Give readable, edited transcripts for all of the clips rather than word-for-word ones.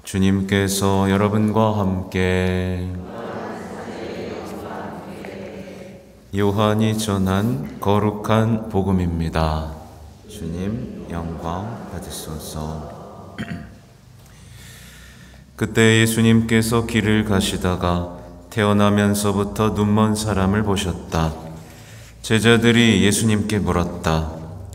주님께서 여러분과 함께 요한이 전한 거룩한 복음입니다. 주님 영광 받으소서. 그때 예수님께서 길을 가시다가 태어나면서부터 눈먼 사람을 보셨다. 제자들이 예수님께 물었다.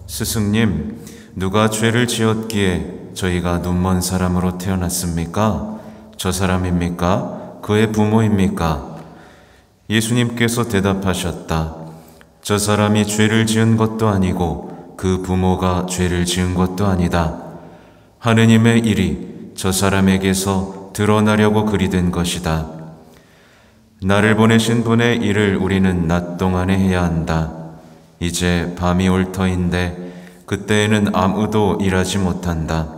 스승님, 누가 죄를 지었기에 저희가 눈먼 사람으로 태어났습니까? 저 사람입니까? 그의 부모입니까? 예수님께서 대답하셨다. 저 사람이 죄를 지은 것도 아니고 그 부모가 죄를 지은 것도 아니다. 하느님의 일이 저 사람에게서 드러나려고 그리 된 것이다. 나를 보내신 분의 일을 우리는 낮 동안에 해야 한다. 이제 밤이 올 터인데 그때에는 아무도 일하지 못한다.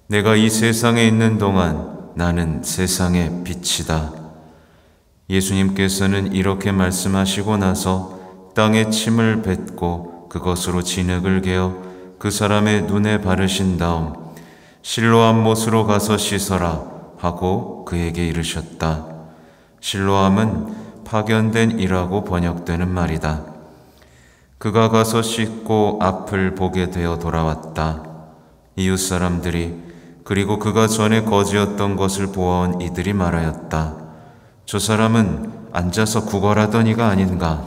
내가 이 세상에 있는 동안 나는 세상의 빛이다. 예수님께서는 이렇게 말씀하시고 나서 땅에 침을 뱉고 그것으로 진흙을 개어 그 사람의 눈에 바르신 다음 실로암 못으로 가서 씻어라 하고 그에게 이르셨다. 실로암은 파견된 이라고 번역되는 말이다. 그가 가서 씻고 앞을 보게 되어 돌아왔다. 이웃 사람들이 그리고 그가 전에 거지였던 것을 보아온 이들이 말하였다. 저 사람은 앉아서 구걸하더니가 아닌가?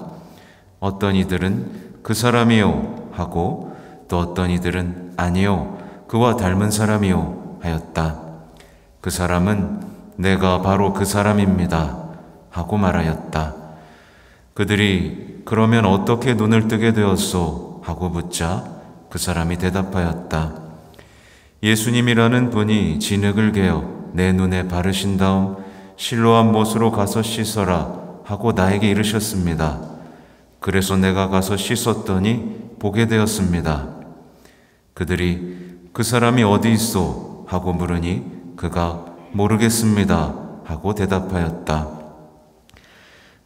어떤 이들은 그 사람이요 하고 또 어떤 이들은 아니요 그와 닮은 사람이요 하였다. 그 사람은 내가 바로 그 사람입니다 하고 말하였다. 그들이 그러면 어떻게 눈을 뜨게 되었소? 하고 묻자 그 사람이 대답하였다. 예수님이라는 분이 진흙을 개어 내 눈에 바르신 다음 실로암 못으로 가서 씻어라 하고 나에게 이르셨습니다. 그래서 내가 가서 씻었더니 보게 되었습니다. 그들이 그 사람이 어디 있소? 하고 물으니 그가 모르겠습니다 하고 대답하였다.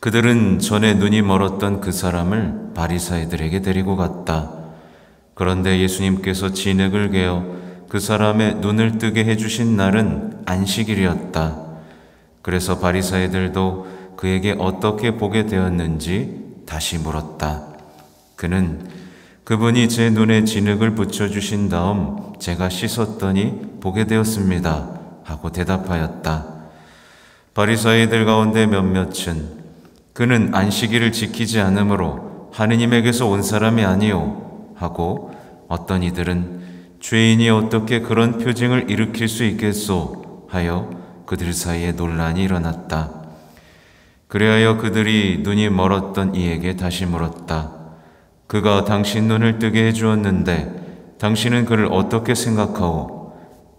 그들은 전에 눈이 멀었던 그 사람을 바리사이들에게 데리고 갔다. 그런데 예수님께서 진흙을 개어 그 사람의 눈을 뜨게 해주신 날은 안식일이었다. 그래서 바리사이들도 그에게 어떻게 보게 되었는지 다시 물었다. 그는 그분이 제 눈에 진흙을 붙여주신 다음 제가 씻었더니 보게 되었습니다 하고 대답하였다. 바리사이들 가운데 몇몇은 그는 안식일을 지키지 않으므로 하느님에게서 온 사람이 아니요 하고 어떤 이들은 죄인이 어떻게 그런 표징을 일으킬 수 있겠소 하여 그들 사이에 논란이 일어났다. 그리하여 그들이 눈이 멀었던 이에게 다시 물었다. 그가 당신 눈을 뜨게 해주었는데 당신은 그를 어떻게 생각하오?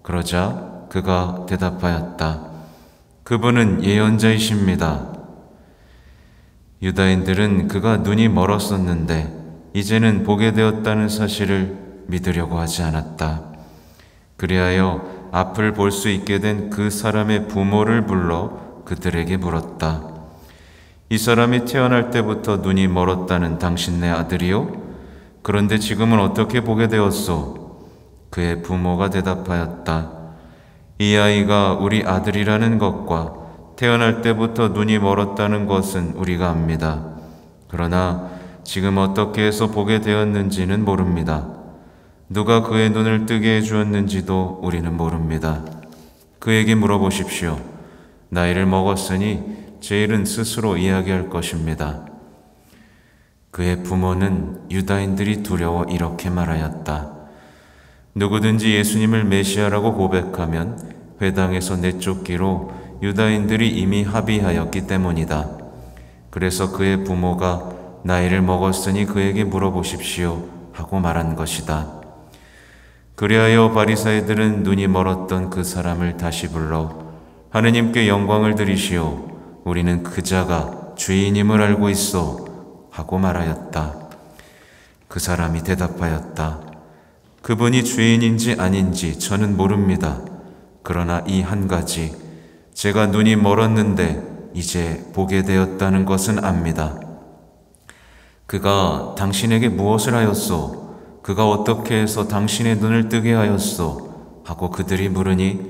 그러자 그가 대답하였다. 그분은 예언자이십니다. 유다인들은 그가 눈이 멀었었는데 이제는 보게 되었다는 사실을 믿으려고 하지 않았다. 그리하여 앞을 볼 수 있게 된 그 사람의 부모를 불러 그들에게 물었다. 이 사람이 태어날 때부터 눈이 멀었다는 당신네 아들이요? 그런데 지금은 어떻게 보게 되었소? 그의 부모가 대답하였다. 이 아이가 우리 아들이라는 것과 태어날 때부터 눈이 멀었다는 것은 우리가 압니다. 그러나 지금 어떻게 해서 보게 되었는지는 모릅니다. 누가 그의 눈을 뜨게 해주었는지도 우리는 모릅니다. 그에게 물어보십시오. 나이를 먹었으니 제 일은 스스로 이야기할 것입니다. 그의 부모는 유다인들이 두려워 이렇게 말하였다. 누구든지 예수님을 메시아라고 고백하면 회당에서 내쫓기로 유다인들이 이미 합의하였기 때문이다. 그래서 그의 부모가 나이를 먹었으니 그에게 물어보십시오 하고 말한 것이다. 그리하여 바리사이들은 눈이 멀었던 그 사람을 다시 불러 하느님께 영광을 드리시오. 우리는 그 자가 죄인임을 알고 있어 하고 말하였다. 그 사람이 대답하였다. 그분이 죄인인지 아닌지 저는 모릅니다. 그러나 이 한 가지, 제가 눈이 멀었는데 이제 보게 되었다는 것은 압니다. 그가 당신에게 무엇을 하였소? 그가 어떻게 해서 당신의 눈을 뜨게 하였소? 하고 그들이 물으니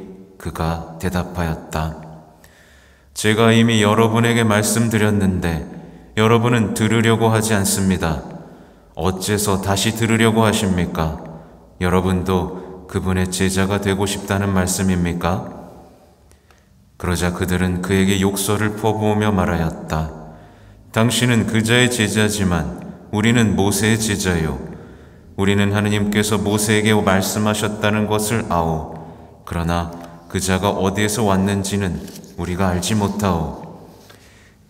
그가 대답하였다. 제가 이미 여러분에게 말씀드렸는데 여러분은 들으려고 하지 않습니다. 어째서 다시 들으려고 하십니까? 여러분도 그분의 제자가 되고 싶다는 말씀입니까? 그러자 그들은 그에게 욕설을 퍼부으며 말하였다. 당신은 그자의 제자지만 우리는 모세의 제자요. 우리는 하느님께서 모세에게 말씀하셨다는 것을 아오. 그러나 그자가 어디에서 왔는지는 우리가 알지 못하오.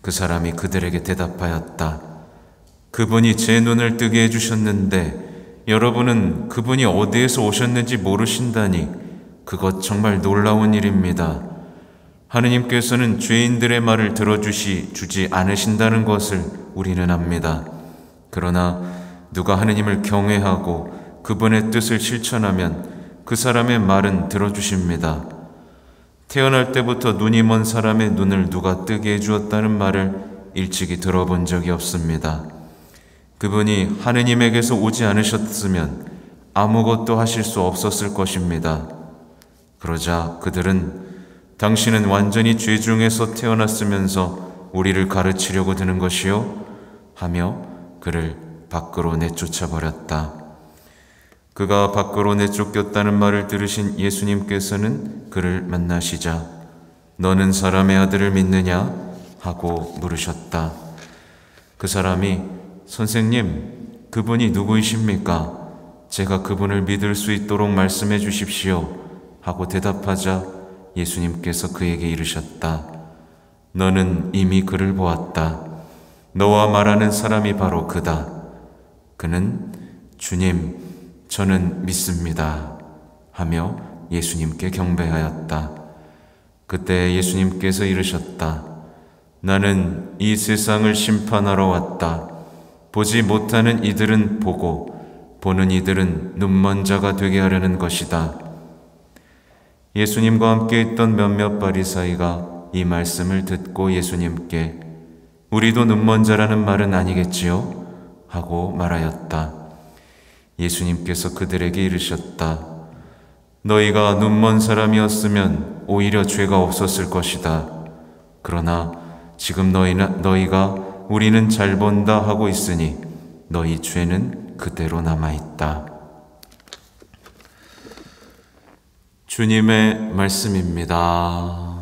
그 사람이 그들에게 대답하였다. 그분이 제 눈을 뜨게 해주셨는데 여러분은 그분이 어디에서 오셨는지 모르신다니 그것 정말 놀라운 일입니다. 하느님께서는 죄인들의 말을 들어주지 않으신다는 것을 우리는 압니다. 그러나 누가 하느님을 경외하고 그분의 뜻을 실천하면 그 사람의 말은 들어주십니다. 태어날 때부터 눈이 먼 사람의 눈을 누가 뜨게 해주었다는 말을 일찍이 들어본 적이 없습니다. 그분이 하느님에게서 오지 않으셨으면 아무것도 하실 수 없었을 것입니다. 그러자 그들은 당신은 완전히 죄 중에서 태어났으면서 우리를 가르치려고 드는 것이요? 하며 그를 밖으로 내쫓아 버렸다. 그가 밖으로 내쫓겼다는 말을 들으신 예수님께서는 그를 만나시자 너는 사람의 아들을 믿느냐? 하고 물으셨다. 그 사람이 선생님, 그분이 누구이십니까? 제가 그분을 믿을 수 있도록 말씀해 주십시오. 하고 대답하자 예수님께서 그에게 이르셨다. 너는 이미 그를 보았다. 너와 말하는 사람이 바로 그다. 그는 주님, 저는 믿습니다. 하며 예수님께 경배하였다. 그때 예수님께서 이르셨다. 나는 이 세상을 심판하러 왔다. 보지 못하는 이들은 보고 보는 이들은 눈먼 자가 되게 하려는 것이다. 예수님과 함께 있던 몇몇 바리사이가 이 말씀을 듣고 예수님께 우리도 눈먼 자라는 말은 아니겠지요? 하고 말하였다. 예수님께서 그들에게 이르셨다. 너희가 눈먼 사람이었으면 오히려 죄가 없었을 것이다. 그러나 지금 너희가 우리는 잘 본다 하고 있으니 너희 죄는 그대로 남아있다. 주님의 말씀입니다.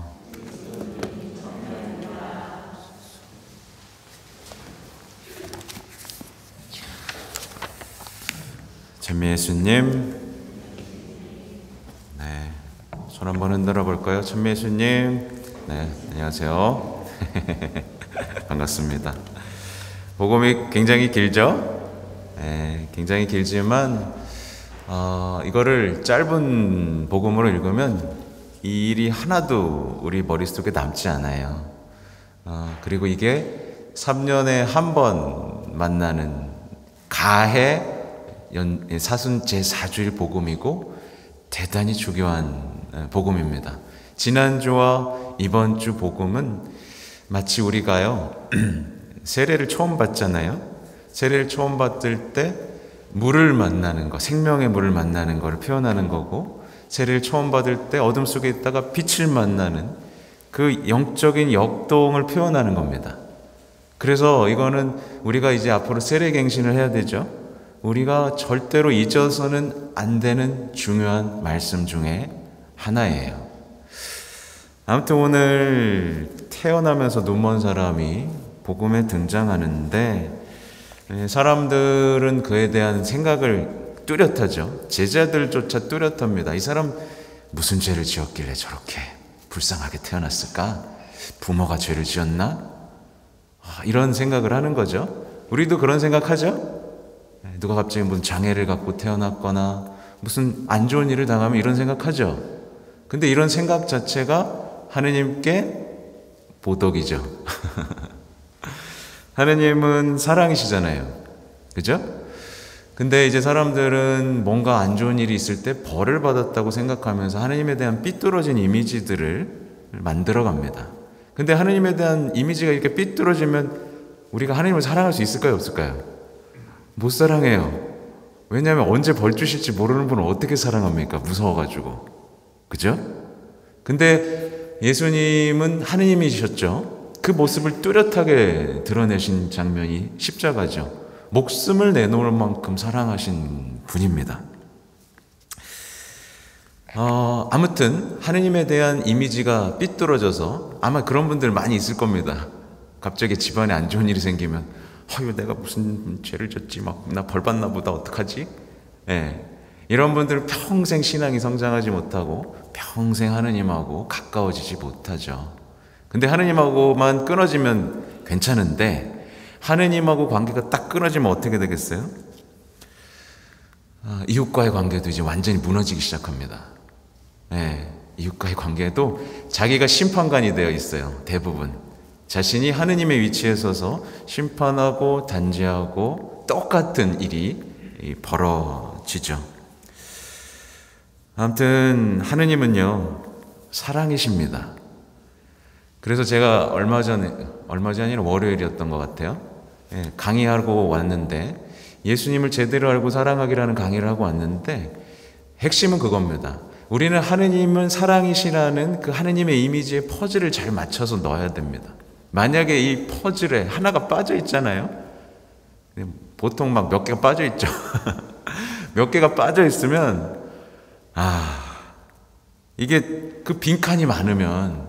찬미 예수님, 네, 손 한번 흔들어 볼까요? 찬미 예수님, 네, 안녕하세요. 반갑습니다. 복음이 굉장히 길죠? 네, 굉장히 길지만 이거를 짧은 복음으로 읽으면 이 일이 하나도 우리 머릿속에 남지 않아요. 그리고 이게 3년에 한 번 만나는 가해 사순 제4주일 복음이고 대단히 중요한 복음입니다. 지난주와 이번 주 복음은 마치 우리가요 세례를 처음 받잖아요. 세례를 처음 받을 때 물을 만나는 거, 생명의 물을 만나는 것을 표현하는 거고, 세례를 처음 받을 때 어둠 속에 있다가 빛을 만나는 그 영적인 역동을 표현하는 겁니다. 그래서 이거는 우리가 이제 앞으로 세례갱신을 해야 되죠. 우리가 절대로 잊어서는 안 되는 중요한 말씀 중에 하나예요. 아무튼 오늘 태어나면서 눈먼 사람이 복음에 등장하는데 사람들은 그에 대한 생각을 뚜렷하죠. 제자들조차 뚜렷합니다. 이 사람 무슨 죄를 지었길래 저렇게 불쌍하게 태어났을까? 부모가 죄를 지었나? 이런 생각을 하는 거죠. 우리도 그런 생각하죠. 누가 갑자기 무슨 장애를 갖고 태어났거나 무슨 안 좋은 일을 당하면 이런 생각하죠. 근데 이런 생각 자체가 하느님께 보덕이죠. 하느님은 사랑이시잖아요. 그죠? 근데 이제 사람들은 뭔가 안 좋은 일이 있을 때 벌을 받았다고 생각하면서 하느님에 대한 삐뚤어진 이미지들을 만들어 갑니다. 근데 하느님에 대한 이미지가 이렇게 삐뚤어지면 우리가 하느님을 사랑할 수 있을까요? 없을까요? 못 사랑해요. 왜냐하면 언제 벌 주실지 모르는 분을 어떻게 사랑합니까? 무서워가지고. 그죠? 근데 예수님은 하느님이셨죠. 그 모습을 뚜렷하게 드러내신 장면이 십자가죠. 목숨을 내놓을 만큼 사랑하신 분입니다. 아무튼 하느님에 대한 이미지가 삐뚤어져서 아마 그런 분들 많이 있을 겁니다. 갑자기 집안에 안 좋은 일이 생기면 아유 내가 무슨 죄를 졌지, 막 나 벌 받나 보다, 어떡하지? 예. 이런 분들은 평생 신앙이 성장하지 못하고 평생 하느님하고 가까워지지 못하죠. 근데 하느님하고만 끊어지면 괜찮은데 하느님하고 관계가 딱 끊어지면 어떻게 되겠어요? 이웃과의 관계도 이제 완전히 무너지기 시작합니다. 예, 이웃과의 관계도 자기가 심판관이 되어 있어요. 대부분 자신이 하느님의 위치에 서서 심판하고 단죄하고 똑같은 일이 벌어지죠. 아무튼 하느님은요 사랑이십니다. 그래서 제가 얼마 전이 아니라 월요일이었던 것 같아요. 예, 강의하고 왔는데 예수님을 제대로 알고 사랑하기라는 강의를 하고 왔는데 핵심은 그겁니다. 우리는 하느님은 사랑이시라는 그 하느님의 이미지에 퍼즐을 잘 맞춰서 넣어야 됩니다. 만약에 이 퍼즐에 하나가 빠져 있잖아요. 보통 막 몇 개가 빠져 있죠. 몇 개가 빠져 있으면 이게 그 빈칸이 많으면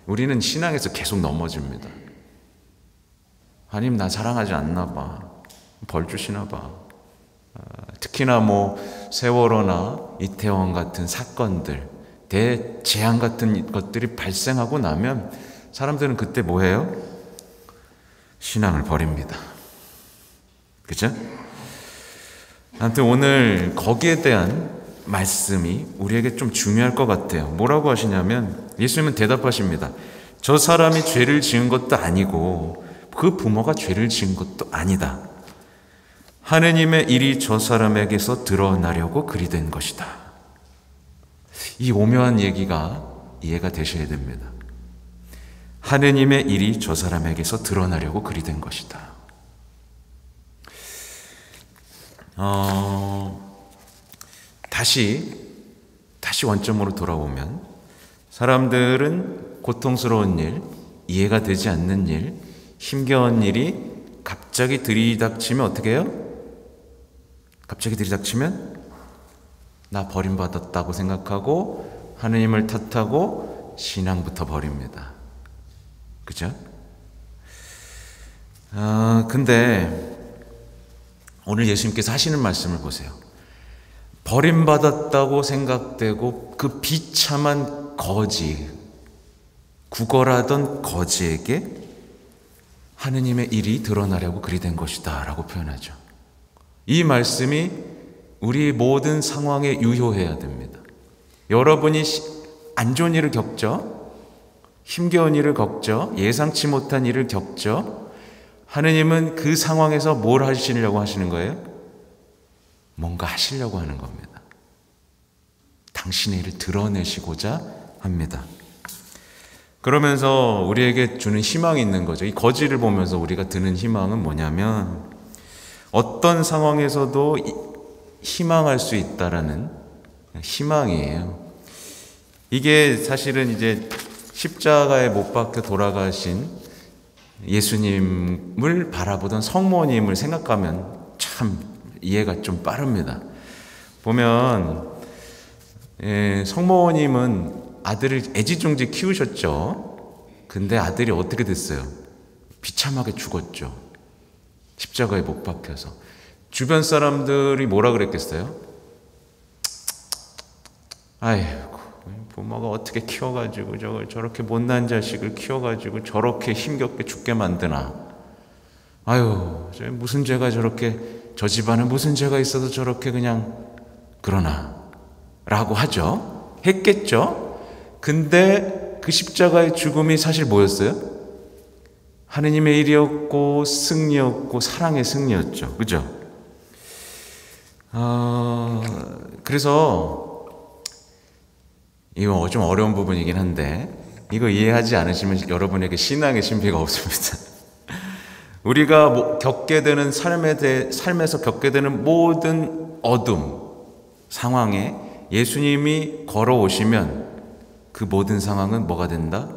우리는 신앙에서 계속 넘어집니다. 하나님 나 사랑하지 않나 봐. 벌 주시나 봐. 특히나 뭐 세월호나 이태원 같은 사건들, 대재앙 같은 것들이 발생하고 나면 사람들은 그때 뭐 해요? 신앙을 버립니다. 그죠? 아무튼 오늘 거기에 대한 말씀이 우리에게 좀 중요할 것 같아요. 뭐라고 하시냐면 예수님은 대답하십니다. 저 사람이 죄를 지은 것도 아니고 그 부모가 죄를 지은 것도 아니다. 하느님의 일이 저 사람에게서 드러나려고 그리 된 것이다. 이 오묘한 얘기가 이해가 되셔야 됩니다. 하느님의 일이 저 사람에게서 드러나려고 그리 된 것이다. 다시 원점으로 돌아오면 사람들은 고통스러운 일, 이해가 되지 않는 일, 힘겨운 일이 갑자기 들이닥치면 어떻게 해요? 갑자기 들이닥치면 나 버림받았다고 생각하고 하느님을 탓하고 신앙부터 버립니다. 그죠? 근데 오늘 예수님께서 하시는 말씀을 보세요. 버림받았다고 생각되고 그 비참한 거지, 구걸하던 거지에게 하느님의 일이 드러나려고 그리 된 것이다 라고 표현하죠. 이 말씀이 우리 모든 상황에 유효해야 됩니다. 여러분이 안 좋은 일을 겪죠? 힘겨운 일을 겪죠? 예상치 못한 일을 겪죠? 하느님은 그 상황에서 뭘 하시려고 하시는 거예요? 뭔가 하시려고 하는 겁니다. 당신의 일을 드러내시고자 합니다. 그러면서 우리에게 주는 희망이 있는 거죠. 이 거지를 보면서 우리가 드는 희망은 뭐냐면 어떤 상황에서도 희망할 수 있다라는 희망이에요. 이게 사실은 이제 십자가에 못 박혀 돌아가신 예수님을 바라보던 성모님을 생각하면 참 이해가 좀 빠릅니다. 보면 성모님은 아들을 애지중지 키우셨죠. 근데 아들이 어떻게 됐어요? 비참하게 죽었죠. 십자가에 못 박혀서. 주변 사람들이 뭐라 그랬겠어요? 아이고, 부모가 어떻게 키워가지고 저렇게 못난 자식을 키워가지고 저렇게 힘겹게 죽게 만드나. 아유, 무슨 죄가 저렇게, 저 집안에 무슨 죄가 있어서 저렇게 그냥 그러나 라고 하죠. 했겠죠. 근데 그 십자가의 죽음이 사실 뭐였어요? 하느님의 일이었고 승리였고 사랑의 승리였죠. 그죠? 그래서 이거 좀 어려운 부분이긴 한데 이거 이해하지 않으시면 여러분에게 신앙의 신비가 없습니다. 우리가 겪게 되는 삶에서 겪게 되는 모든 어둠 상황에 예수님이 걸어오시면 그 모든 상황은 뭐가 된다?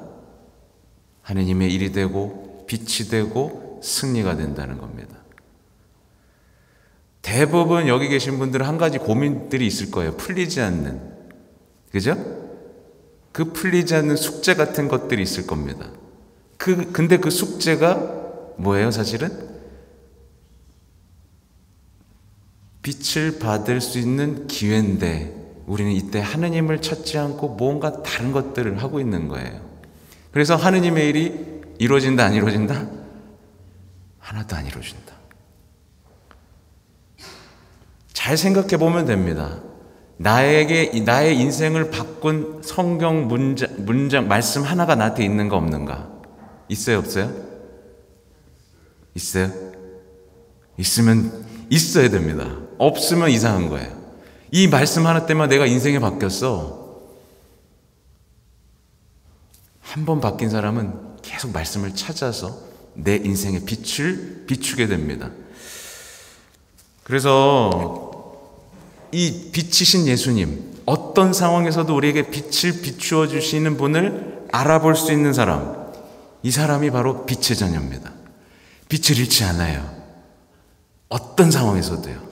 하느님의 일이 되고 빛이 되고 승리가 된다는 겁니다. 대부분 여기 계신 분들은 한 가지 고민들이 있을 거예요. 풀리지 않는, 그죠? 그 풀리지 않는 숙제 같은 것들이 있을 겁니다. 근데 그 숙제가 뭐예요, 사실은? 빛을 받을 수 있는 기회인데 우리는 이때 하느님을 찾지 않고 뭔가 다른 것들을 하고 있는 거예요. 그래서 하느님의 일이 이루어진다, 안 이루어진다? 하나도 안 이루어진다. 잘 생각해 보면 됩니다. 나의 인생을 바꾼 성경 문장, 말씀 하나가 나한테 있는가 없는가? 있어요, 없어요? 있어요? 있으면 있어야 됩니다. 없으면 이상한 거예요. 이 말씀 하나 때문에 내가 인생이 바뀌었어. 한 번 바뀐 사람은 계속 말씀을 찾아서 내 인생의 빛을 비추게 됩니다. 그래서 이 빛이신 예수님, 어떤 상황에서도 우리에게 빛을 비추어 주시는 분을 알아볼 수 있는 사람, 이 사람이 바로 빛의 자녀입니다. 빛을 잃지 않아요. 어떤 상황에서도요.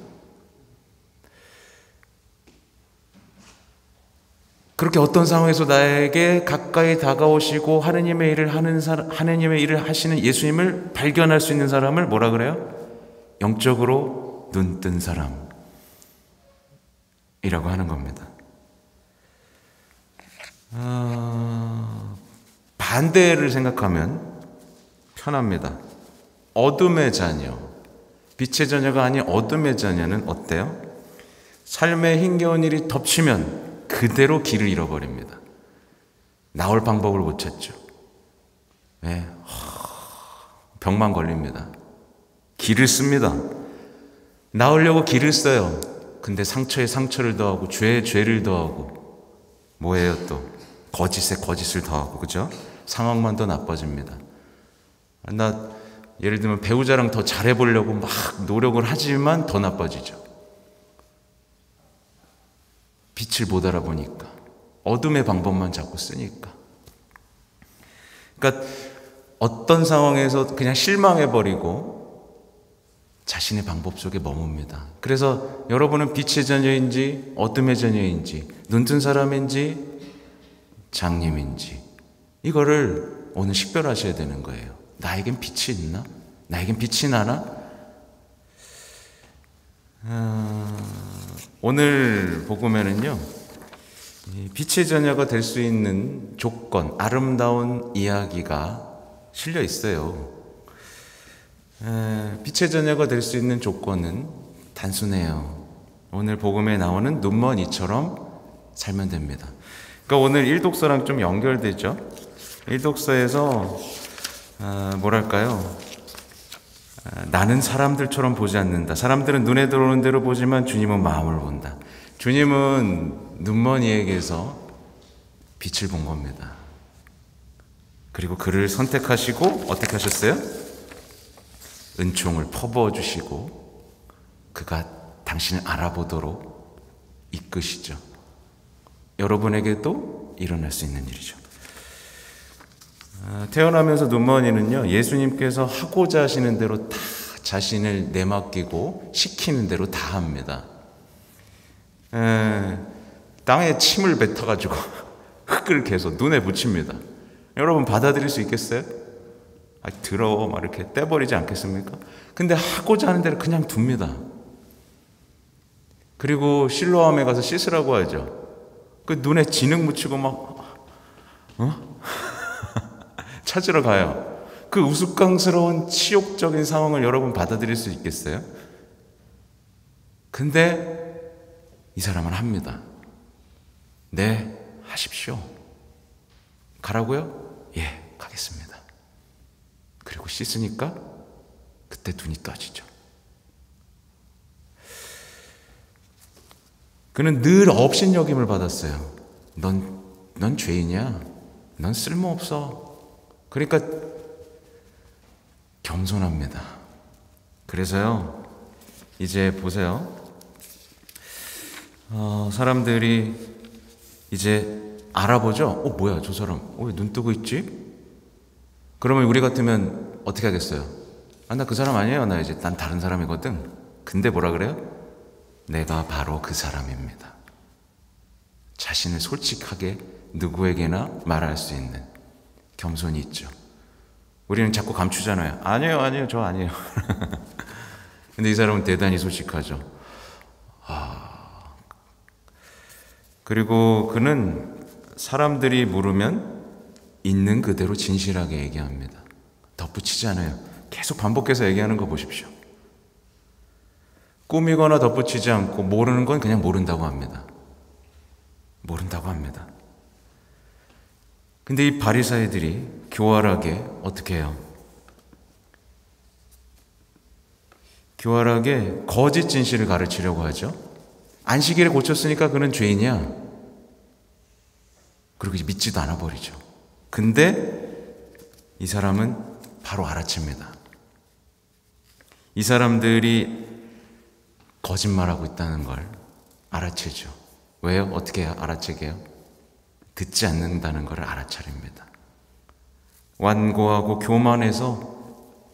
그렇게 어떤 상황에서 나에게 가까이 다가오시고 하느님의 일을 하시는 예수님을 발견할 수 있는 사람을 뭐라 그래요? 영적으로 눈뜬 사람이라고 하는 겁니다. 반대를 생각하면 편합니다. 어둠의 자녀, 빛의 자녀가 아닌 어둠의 자녀는 어때요? 삶의 힘겨운 일이 덮치면 그대로 길을 잃어버립니다. 나올 방법을 못 찾죠. 네. 병만 걸립니다. 길을 씁니다. 나오려고 길을 써요. 근데 상처에 상처를 더하고 죄에 죄를 더하고 뭐예요 또? 거짓에 거짓을 더하고, 그죠? 상황만 더 나빠집니다. 나 예를 들면 배우자랑 더 잘해보려고 막 노력을 하지만 더 나빠지죠. 빛을 못 알아보니까, 어둠의 방법만 자꾸 쓰니까. 그러니까 어떤 상황에서 그냥 실망해버리고 자신의 방법 속에 머뭅니다. 그래서 여러분은 빛의 자녀인지 어둠의 자녀인지 눈뜬 사람인지 장님인지 이거를 오늘 식별하셔야 되는 거예요. 나에겐 빛이 있나? 나에겐 빛이 나나? 오늘 복음에는요, 빛의 자녀가 될 수 있는 조건, 아름다운 이야기가 실려 있어요. 빛의 자녀가 될 수 있는 조건은 단순해요. 오늘 복음에 나오는 눈먼이처럼 살면 됩니다. 그러니까 오늘 일독서랑 좀 연결되죠. 일독서에서 뭐랄까요? 나는 사람들처럼 보지 않는다. 사람들은 눈에 들어오는 대로 보지만 주님은 마음을 본다. 주님은 눈먼이에게서 빛을 본 겁니다. 그리고 그를 선택하시고 어떻게 하셨어요? 은총을 퍼부어 주시고 그가 당신을 알아보도록 이끄시죠. 여러분에게도 일어날 수 있는 일이죠. 태어나면서 눈먼이는요, 예수님께서 하고자 하시는 대로 다 자신을 내맡기고 시키는 대로 다 합니다. 땅에 침을 뱉어가지고 흙을 계속 눈에 붙입니다. 여러분 받아들일 수 있겠어요? 더러워 막 이렇게 떼버리지 않겠습니까? 근데 하고자 하는 대로 그냥 둡니다. 그리고 실로암에 가서 씻으라고 하죠. 그 눈에 진흙 묻히고 막 찾으러 가요. 그 우스꽝스러운 치욕적인 상황을 여러분 받아들일 수 있겠어요? 근데 이 사람은 합니다. 네, 하십시오. 가라고요? 예, 가겠습니다. 그리고 씻으니까 그때 눈이 떠지죠. 그는 늘 업신여김을 받았어요. 넌 죄인이야. 넌 쓸모없어. 그러니까 겸손합니다. 그래서요, 이제 보세요. 사람들이 이제 알아보죠. 뭐야 저 사람 왜 눈 뜨고 있지? 그러면 우리 같으면 어떻게 하겠어요? 나 그 사람 아니에요. 난 다른 사람이거든. 근데 뭐라 그래요? 내가 바로 그 사람입니다. 자신을 솔직하게 누구에게나 말할 수 있는 겸손이 있죠. 우리는 자꾸 감추잖아요. 아니에요, 저 아니에요. 근데 이 사람은 대단히 솔직하죠. 그리고 그는 사람들이 물으면 있는 그대로 진실하게 얘기합니다. 덧붙이지 않아요. 계속 반복해서 얘기하는 거 보십시오. 꾸미거나 덧붙이지 않고 모르는 건 그냥 모른다고 합니다. 모른다고 합니다. 근데 이 바리사이들이 교활하게 어떻게 해요? 교활하게 거짓 진실을 가르치려고 하죠. 안식일에 고쳤으니까 그는 죄인이야. 그리고 이제 믿지도 않아 버리죠. 근데 이 사람은 바로 알아챕니다. 이 사람들이 거짓말하고 있다는 걸 알아채죠. 왜요? 어떻게 알아채게요? 듣지 않는다는 걸 알아차립니다. 완고하고 교만해서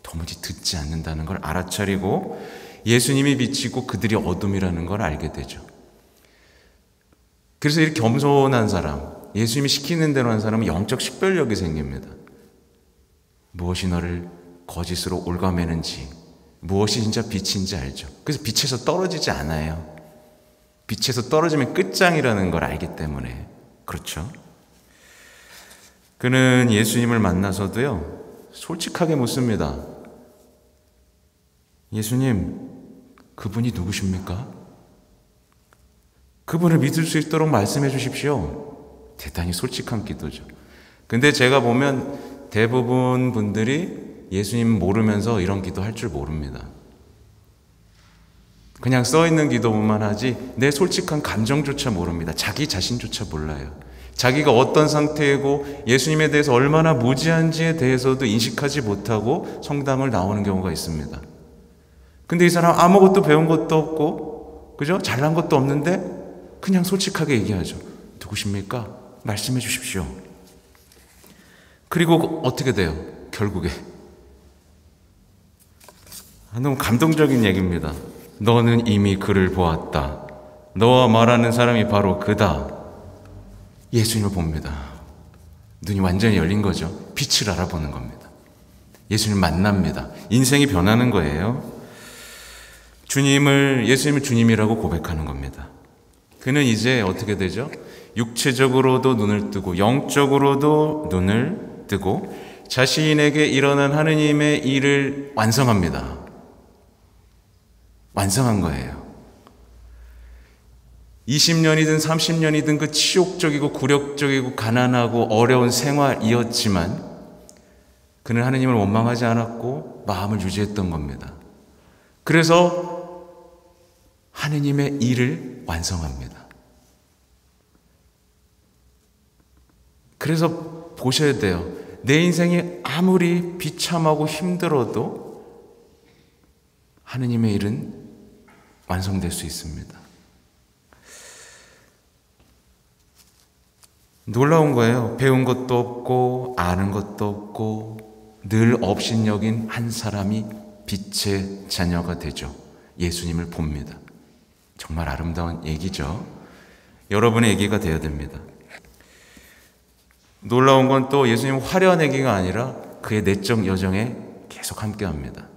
도무지 듣지 않는다는 걸 알아차리고 예수님이 빛이고 그들이 어둠이라는 걸 알게 되죠. 그래서 이렇게 겸손한 사람, 예수님이 시키는 대로 한 사람은 영적 식별력이 생깁니다. 무엇이 너를 거짓으로 올가매는지, 무엇이 진짜 빛인지 알죠. 그래서 빛에서 떨어지지 않아요. 빛에서 떨어지면 끝장이라는 걸 알기 때문에. 그렇죠. 그는 예수님을 만나서도요, 솔직하게 묻습니다. 예수님, 그분이 누구십니까? 그분을 믿을 수 있도록 말씀해 주십시오. 대단히 솔직한 기도죠. 근데 제가 보면 대부분 분들이 예수님 모르면서 이런 기도 할 줄 모릅니다. 그냥 써있는 기도만 하지 내 솔직한 감정조차 모릅니다. 자기 자신조차 몰라요. 자기가 어떤 상태이고 예수님에 대해서 얼마나 무지한지에 대해서도 인식하지 못하고 성당을 나오는 경우가 있습니다. 근데 이 사람 아무것도 배운 것도 없고, 그죠? 잘난 것도 없는데 그냥 솔직하게 얘기하죠. 누구십니까? 말씀해 주십시오. 그리고 어떻게 돼요? 결국에 너무 감동적인 얘기입니다. 너는 이미 그를 보았다. 너와 말하는 사람이 바로 그다. 예수님을 봅니다. 눈이 완전히 열린 거죠. 빛을 알아보는 겁니다. 예수님을 만납니다. 인생이 변하는 거예요. 예수님을 주님이라고 고백하는 겁니다. 그는 이제 어떻게 되죠? 육체적으로도 눈을 뜨고 영적으로도 눈을 뜨고 자신에게 일어난 하느님의 일을 완성합니다. 완성한 거예요. 20년이든 30년이든 그 치욕적이고 굴욕적이고 가난하고 어려운 생활이었지만 그는 하느님을 원망하지 않았고 마음을 유지했던 겁니다. 그래서 하느님의 일을 완성합니다. 그래서 보셔야 돼요. 내 인생이 아무리 비참하고 힘들어도 하느님의 일은 완성될 수 있습니다. 놀라운 거예요. 배운 것도 없고 아는 것도 없고 늘 업신여긴 한 사람이 빛의 자녀가 되죠. 예수님을 봅니다. 정말 아름다운 얘기죠. 여러분의 얘기가 되어야 됩니다. 놀라운 건 또 예수님 화려한 얘기가 아니라 그의 내적 여정에 계속 함께합니다.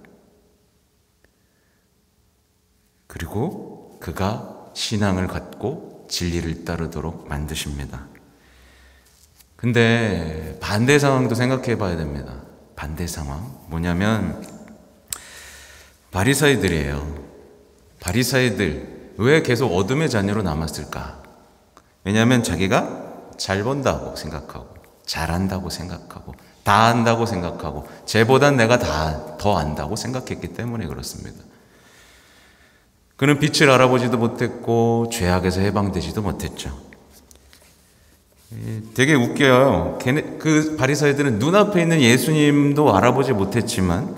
그리고 그가 신앙을 갖고 진리를 따르도록 만드십니다. 근데 반대 상황도 생각해 봐야 됩니다. 반대 상황 뭐냐면 바리사이들이에요. 바리사이들 왜 계속 어둠의 자녀로 남았을까? 왜냐하면 자기가 잘 본다고 생각하고 잘한다고 생각하고 다 안다고 생각하고 쟤보단 내가 더 안다고 생각했기 때문에 그렇습니다. 그는 빛을 알아보지도 못했고 죄악에서 해방되지도 못했죠. 되게 웃겨요. 그 바리사이들은 눈앞에 있는 예수님도 알아보지 못했지만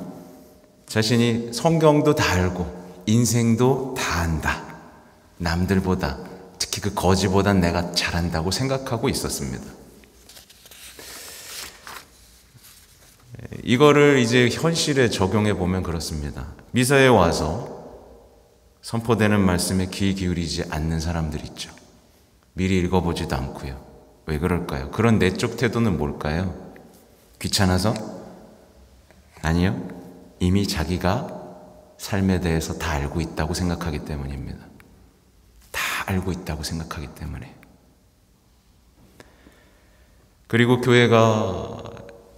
자신이 성경도 다 알고 인생도 다 안다. 남들보다 특히 그 거지보단 내가 잘한다고 생각하고 있었습니다. 이거를 이제 현실에 적용해 보면 그렇습니다. 미사에 와서 선포되는 말씀에 귀 기울이지 않는 사람들 있죠. 미리 읽어보지도 않고요. 왜 그럴까요? 그런 내적 태도는 뭘까요? 귀찮아서? 아니요. 이미 자기가 삶에 대해서 다 알고 있다고 생각하기 때문입니다. 다 알고 있다고 생각하기 때문에. 그리고 교회가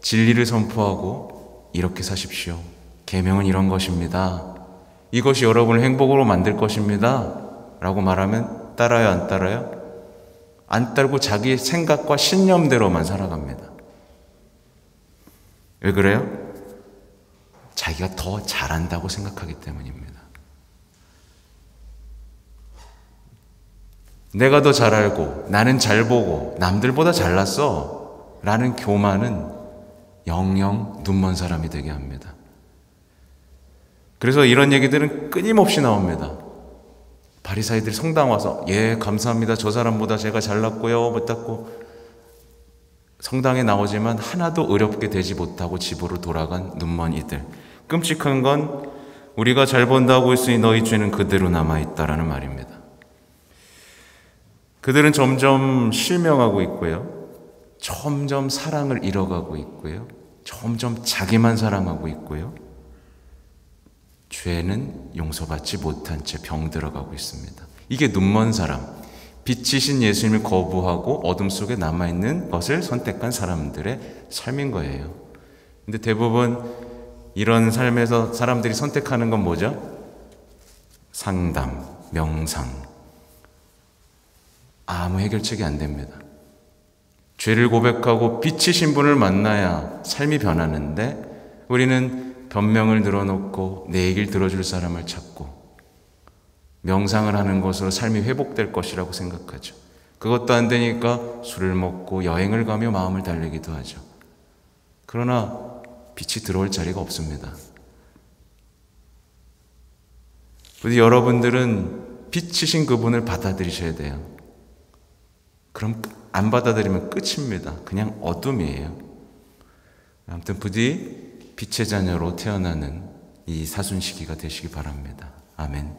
진리를 선포하고 이렇게 사십시오. 계명은 이런 것입니다. 이것이 여러분을 행복으로 만들 것입니다. 라고 말하면 따라요, 안 따라요? 안 따르고 자기 생각과 신념대로만 살아갑니다. 왜 그래요? 자기가 더 잘한다고 생각하기 때문입니다. 내가 더 잘 알고 나는 잘 보고 남들보다 잘났어 라는 교만은 영영 눈먼 사람이 되게 합니다. 그래서 이런 얘기들은 끊임없이 나옵니다. 바리사이들 성당 와서 예 감사합니다. 저 사람보다 제가 잘났고요. 못했고 성당에 나오지만 하나도 의롭게 되지 못하고 집으로 돌아간 눈먼 이들. 끔찍한 건 우리가 잘 본다고 했으니 너희 죄는 그대로 남아있다라는 말입니다. 그들은 점점 실명하고 있고요. 점점 사랑을 잃어가고 있고요. 점점 자기만 사랑하고 있고요. 죄는 용서받지 못한 채 병들어가고 있습니다. 이게 눈먼 사람, 빛이신 예수님을 거부하고 어둠 속에 남아있는 것을 선택한 사람들의 삶인 거예요. 근데 대부분 이런 삶에서 사람들이 선택하는 건 뭐죠? 상담, 명상. 아무 해결책이 안 됩니다. 죄를 고백하고 빛이신 분을 만나야 삶이 변하는데 우리는 변명을 늘어놓고 내 얘기를 들어줄 사람을 찾고 명상을 하는 것으로 삶이 회복될 것이라고 생각하죠. 그것도 안 되니까 술을 먹고 여행을 가며 마음을 달래기도 하죠. 그러나 빛이 들어올 자리가 없습니다. 부디 여러분들은 빛이신 그분을 받아들이셔야 돼요. 그럼 안 받아들이면 끝입니다. 그냥 어둠이에요. 아무튼 부디 빛의 자녀로 태어나는 이 사순 시기가 되시기 바랍니다. 아멘.